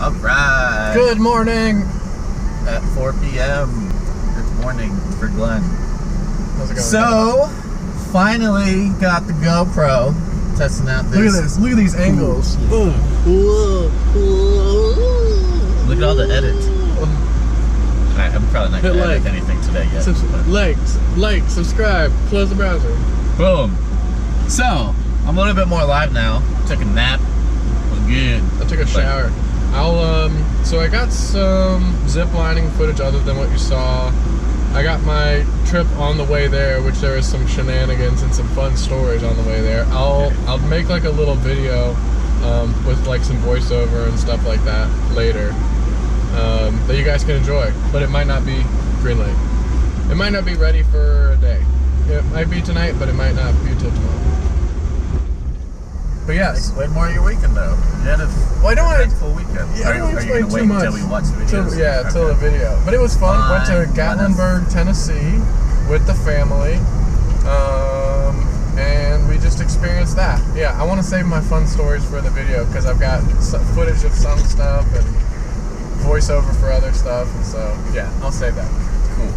Alright. Good morning. At 4 p.m. Good morning for Glenn. How's it going? So, finally got the GoPro. Testing out this. Look at this. Look at these angles. Look at all the edits. Alright, I'm probably not going to edit anything today yet. Like, subscribe, close the browser. Boom. So, I'm a little bit more live now. Took a nap. Was good. I took a shower. So I got some zip lining footage other than what you saw. I got my trip on the way there, which there was some shenanigans and some fun stories on the way there. I'll make like a little video with like some voiceover and stuff like that later that you guys can enjoy. But it might not be green light. It might not be ready for a day. It might be tonight, but it might not be till tomorrow. But yes. Explain more of your weekend though. You had a full weekend. Yeah, I don't want to explain too much. Until we watch the videos? Till the video. But it was fun. Went to Gatlinburg, Tennessee with the family. And we just experienced that. Yeah, I want to save my fun stories for the video because I've got footage of some stuff and voiceover for other stuff. So, yeah, I'll save that. Cool.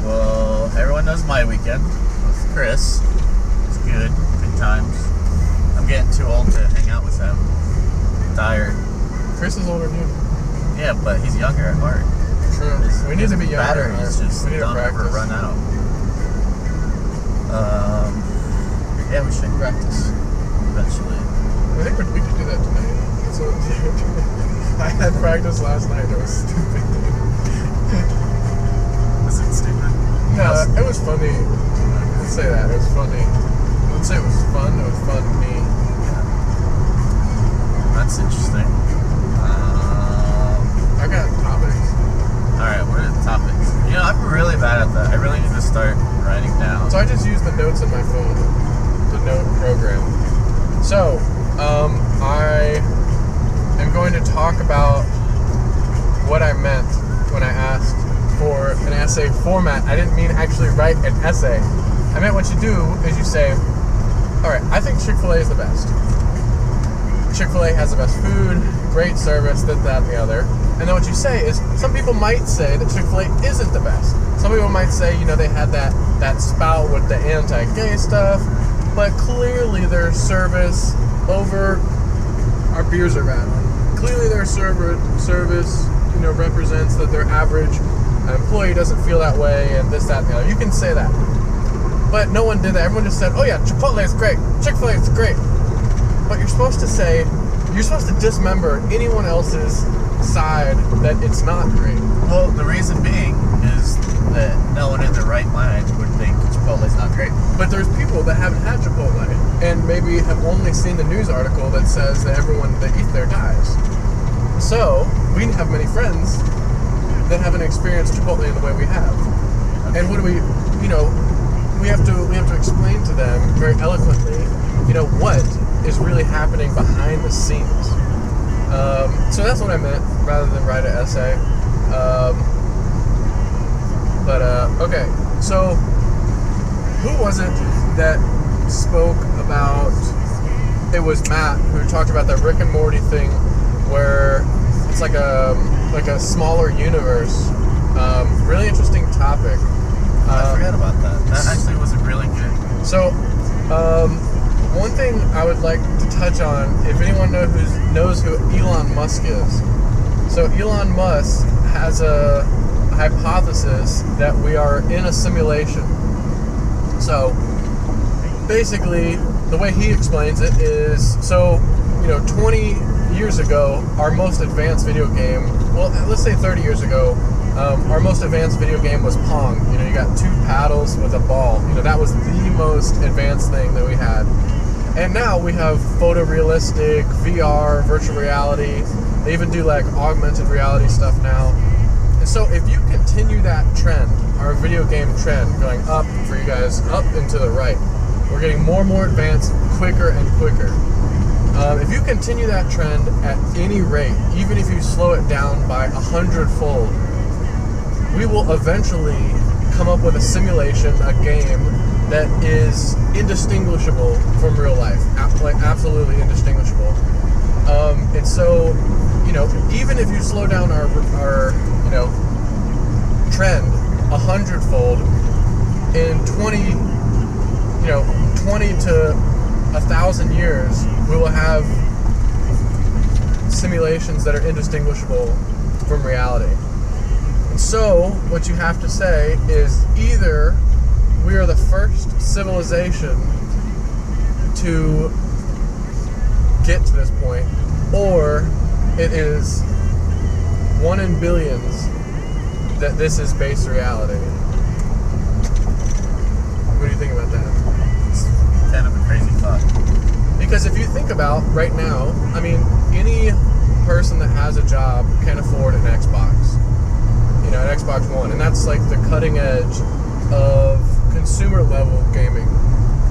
Well, everyone knows my weekend with Chris. It's good. Good times. I'm getting too old to hang out with him. I'm tired. Chris is older than you. Yeah, but he's younger at heart. True. We need to be younger. Batteries just we need to practice. Run out. Yeah, we should practice eventually. I think we could do that tonight. So, I had practice last night. It was stupid. Was it stupid? No, it was funny. Let's say that. It was funny. Let's say it was fun. It was fun to me. Yeah. That's interesting. I got topics. Alright, what are the topics? You know, I'm really bad at that. I really need to start writing down. So I just use the notes in my phone, the note program. So, I am going to talk about what I meant when I asked for an essay format. I didn't mean actually write an essay. I meant what you do is you say, alright, I think Chick-fil-A is the best. Chick-fil-A has the best food, great service, this, that, and the other. And then what you say is, some people might say that Chick-fil-A isn't the best. Some people might say, you know, they had that spout with the anti-gay stuff, but clearly their service over our beers are rattling. Clearly their service, you know, represents that their average employee doesn't feel that way, and this, that, and the other. You can say that. But no one did that. Everyone just said, oh yeah, Chipotle is great. Chick-fil-A is great. But you're supposed to say, you're supposed to dismember anyone else's side that it's not great. Well, the reason being is that no one in their right mind would think Chipotle's not great. But there's people that haven't had Chipotle and maybe have only seen the news article that says that everyone that eats there dies. So, we have many friends that haven't experienced Chipotle in the way we have. Okay. And what do we, you know, we have to explain to them very eloquently, you know, what is really happening behind the scenes. So that's what I meant, rather than write an essay. Okay, so who was it that spoke about, it was Matt who talked about that Rick and Morty thing where it's like a smaller universe. Really interesting topic. I forgot about that. That actually was really good. So, one thing I would like to touch on, if anyone knows who Elon Musk is. So Elon Musk has a hypothesis that we are in a simulation. So basically, the way he explains it is, so, you know, 20 years ago, our most advanced video game, well, let's say 30 years ago, our most advanced video game was Pong. You know, you got two paddles with a ball. You know, that was the most advanced thing that we had. And now we have photorealistic, VR, virtual reality. They even do like augmented reality stuff now. And so if you continue that trend, our video game trend, going up for you guys, up and to the right, we're getting more and more advanced, quicker and quicker. If you continue that trend at any rate, even if you slow it down by 100-fold, we will eventually come up with a simulation, a game that is indistinguishable from real life, like absolutely indistinguishable. And so even if you slow down our trend 100-fold in 20 to 1,000 years, we will have simulations that are indistinguishable from reality. And so, what you have to say is either we are the first civilization to get to this point, or it is 1 in billions that this is base reality. What do you think about that? It's kind of a crazy thought. Because if you think about right now, I mean, any person that has a job can afford an Xbox. An Xbox One. And that's like the cutting edge of consumer level gaming.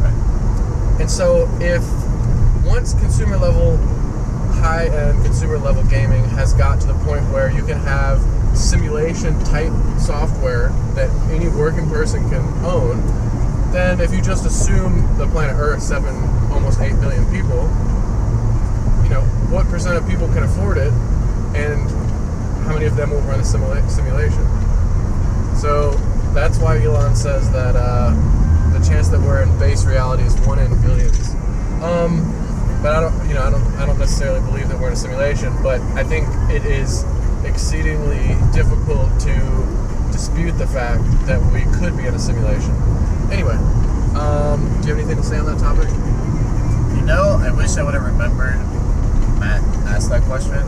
Right. And so if once consumer level, high-end consumer level gaming has got to the point where you can have simulation type software that any working person can own, then if you just assume the planet Earth, almost 8 billion people, what percent of people can afford it, and how many of them will run a simulation? So that's why Elon says that the chance that we're in base reality is 1 in billions. But I don't necessarily believe that we're in a simulation, but I think it is exceedingly difficult to dispute the fact that we could be in a simulation. Anyway, do you have anything to say on that topic? I wish I would have remembered Matt asked that question.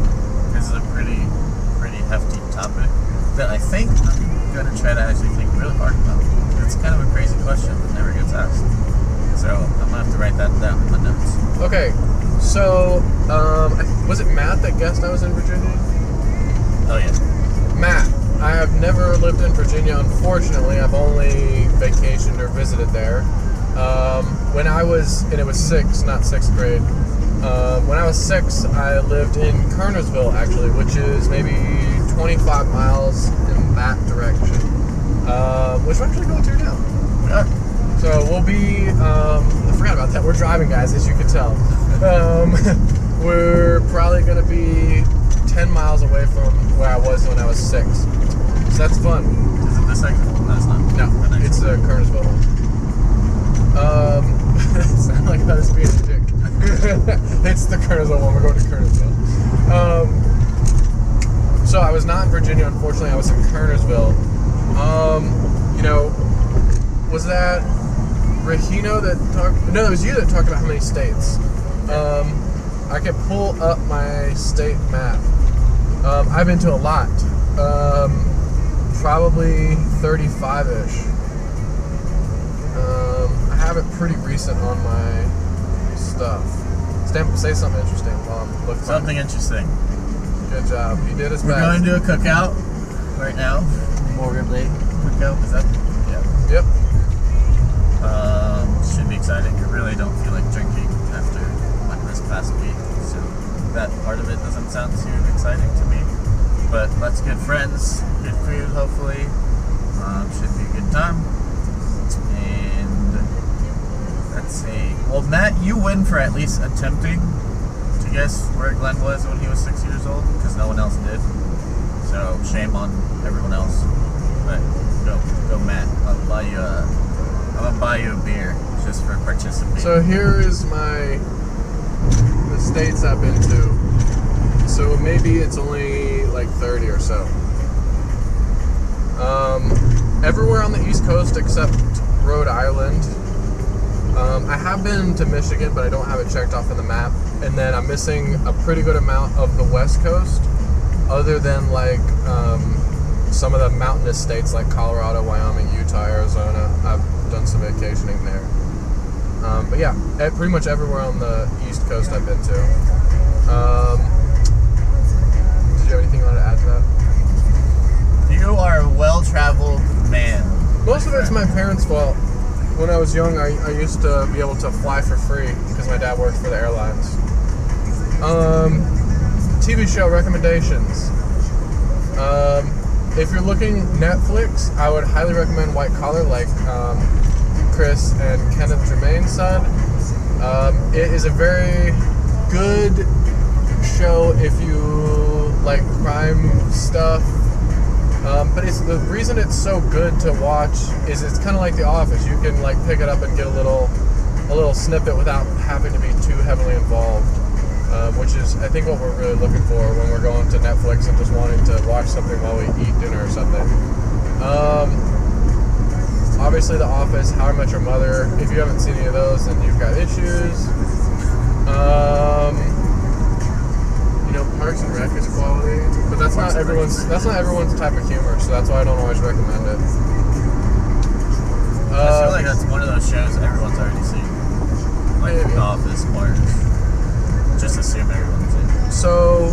This is a pretty hefty topic that I think I'm going to try to actually think really hard about. It's kind of a crazy question that never gets asked. So I'm going to have to write that down in my notes. Okay, so was it Matt that guessed I was in Virginia? Oh, yeah. Matt, I have never lived in Virginia, unfortunately. I've only vacationed or visited there. When I was, and it was 6, not 6th grade. When I was 6, I lived in Kernersville, actually, which is maybe 25 miles in that direction. Which we're actually going through now. We are. So we'll be, I forgot about that. We're driving, guys, as you can tell. We're probably going to be 10 miles away from where I was when I was 6. So that's fun. Is it this exit? No, it's not. No, it's the Kernersville one. It sounded like I was being a dick. It's the Kernersville one. We're going to Kernersville. So I was not in Virginia, unfortunately. I was in Kernersville. Was that Regino that talked? No, it was you that talked about how many states. I could pull up my state map. I've been to a lot. Probably 35-ish. I have it pretty recent on my stuff. Say something interesting while I'm looking. Something interesting. Good job. He did his best. We're going to a cookout right now. Morgan Lake cookout. Is that? Yeah. Yep. Should be exciting. I really don't feel like drinking after this past week, so that part of it doesn't sound too exciting to me. But lots of good friends, good food, hopefully. Should be a good time. And let's see. Well, Matt, you win for at least attempting to guess where Glenn was when he was 6 years old, because no one else did. So shame on everyone else. But go, Matt. I'm gonna buy you a beer just for participating. So here is the states I've been to. So maybe it's only like 30 or so. Everywhere on the East Coast except Rhode Island. I have been to Michigan, but I don't have it checked off on the map. And then I'm missing a pretty good amount of the West Coast, other than like some of the mountainous states like Colorado, Wyoming, Utah, Arizona. I've done some vacationing there. But yeah, pretty much everywhere on the East Coast I've been to. Did you have anything you wanted to add to that? You are a well-traveled man. Most of it's my parents' fault. When I was young, I used to be able to fly for free because my dad worked for the airlines. TV show recommendations. If you're looking Netflix, I would highly recommend White Collar, like Chris and Kenneth Jermaine said. It is a very good show if you like crime stuff. But it's the reason it's so good to watch is it's kind of like The Office. You can like pick it up and get a little snippet without having to be too heavily involved, which is I think what we're really looking for when we're going to Netflix and just wanting to watch something while we eat dinner or something. Obviously, The Office, How I Met Your Mother. If you haven't seen any of those, then you've got issues. You know, Parks and Rec is quality, but that's not everyone's type of humor, so that's why I don't always recommend it. I feel like that's one of those shows everyone's already seen, like maybe. The Office, or just assume everyone's seen. So,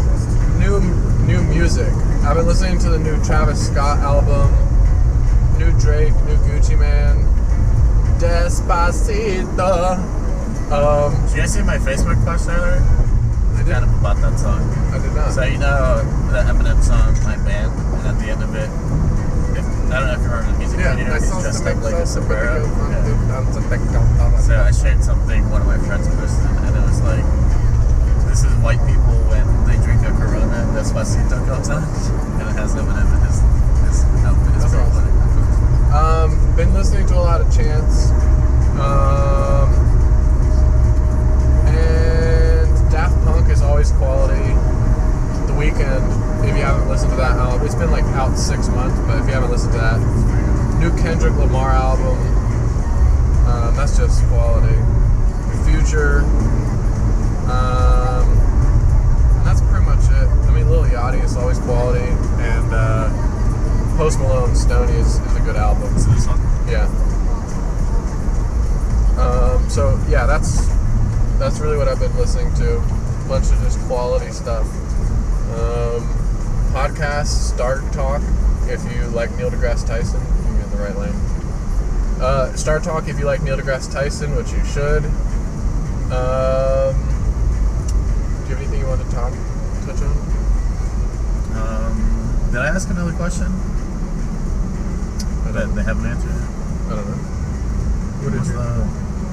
new music. I've been listening to the new Travis Scott album, new Drake, new Gucci Mane, Despacito. Did you guys see my Facebook post earlier? Kind of about that song. I did not. So you know the Eminem song "My Man," and at the end of it, I don't know if you remember the music video. He's dressed up like a sombrero. Yeah. So I shared something one of my friends posted, and it was like, "This is white people when they drink a Corona and Despacito comes on," and it has Eminem in his outfit. It's pretty funny. Been listening to a lot of Chance. And Daft Punk is always quality. The Weeknd, if you haven't listened to that album, it's been like out 6 months, but if you haven't listened to that, new Kendrick Lamar album, that's just quality. Future, and that's pretty much it. I mean, Lil Yachty is always quality, and Post Malone, Stoney is a good album. So this one? Yeah. So yeah, that's really what I've been listening to. A bunch of just quality stuff. Podcasts, Star Talk. If you like Neil deGrasse Tyson, you're in the right lane. Star Talk if you like Neil deGrasse Tyson, which you should. Do you have anything you want to touch on? Did I ask another question? That they haven't answered. I don't know. What did you?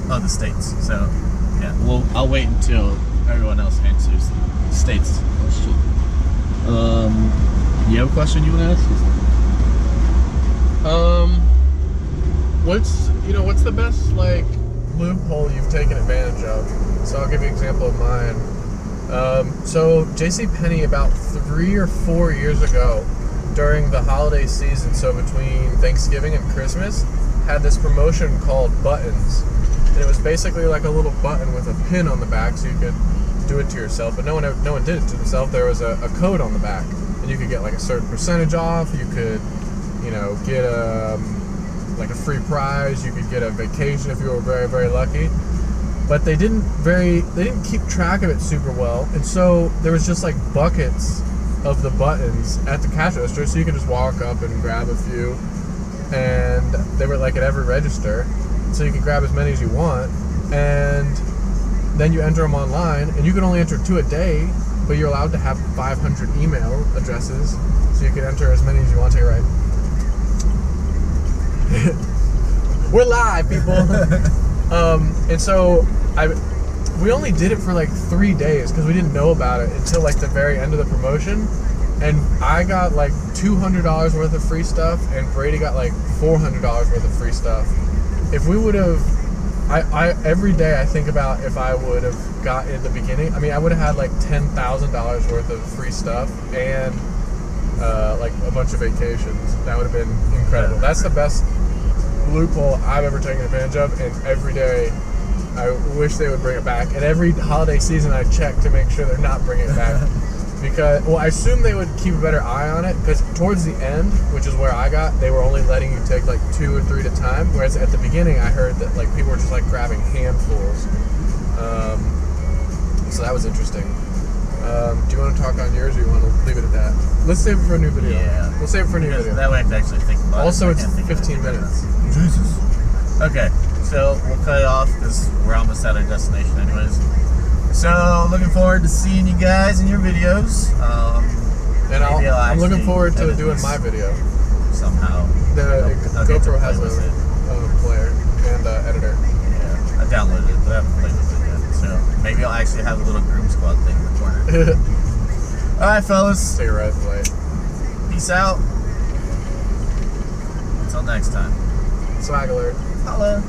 The states. So, yeah. Well, I'll wait until everyone else answers the states question. You have a question you want to ask? What's the best like loophole you've taken advantage of? So I'll give you an example of mine. So JCPenney about 3 or 4 years ago, during the holiday season, so between Thanksgiving and Christmas, had this promotion called Buttons. And it was basically like a little button with a pin on the back, so you could do it to yourself. But no one did it to themselves. There was a code on the back, and you could get like a certain percentage off. You could, get like a free prize. You could get a vacation if you were very, very lucky. But they didn't keep track of it super well, and so there was just like buckets of the buttons at the cash register, so you could just walk up and grab a few, and they were like at every register, so you can grab as many as you want, and then you enter them online, and you can only enter 2 a day, but you're allowed to have 500 email addresses, so you can enter as many as you want to. Right? We're live, people. And so we only did it for like 3 days because we didn't know about it until like the very end of the promotion, and I got like $200 worth of free stuff, and Brady got like $400 worth of free stuff. If we would have, I every day I think about if I would have got in the beginning. I mean, I would have had like $10,000 worth of free stuff and like a bunch of vacations. That would have been incredible. That's the best loophole I've ever taken advantage of, and every day I wish they would bring it back. And every holiday season I check to make sure they're not bringing it back. Because, well, I assume they would keep a better eye on it, because towards the end, which is where I got, they were only letting you take like 2 or 3 at a time, whereas at the beginning I heard that like people were just like grabbing handfuls. So that was interesting. Do you want to talk on yours, or you want to leave it at that? Let's save it for a new video. Yeah. We'll save it for a new video. That way I can actually think about it. Also, it's 15 minutes. Jesus. Okay, so we'll cut it off because we're almost at our destination anyways. So, looking forward to seeing you guys in your videos. And I'm looking forward to doing my video. Somehow. The GoPro has a player and editor. Yeah, I downloaded it, but I haven't played with it yet. So, maybe I'll actually have a little Groom Squad thing in the corner. Alright, fellas. Take a red light. Peace out. Until next time. Swag alert. Holla.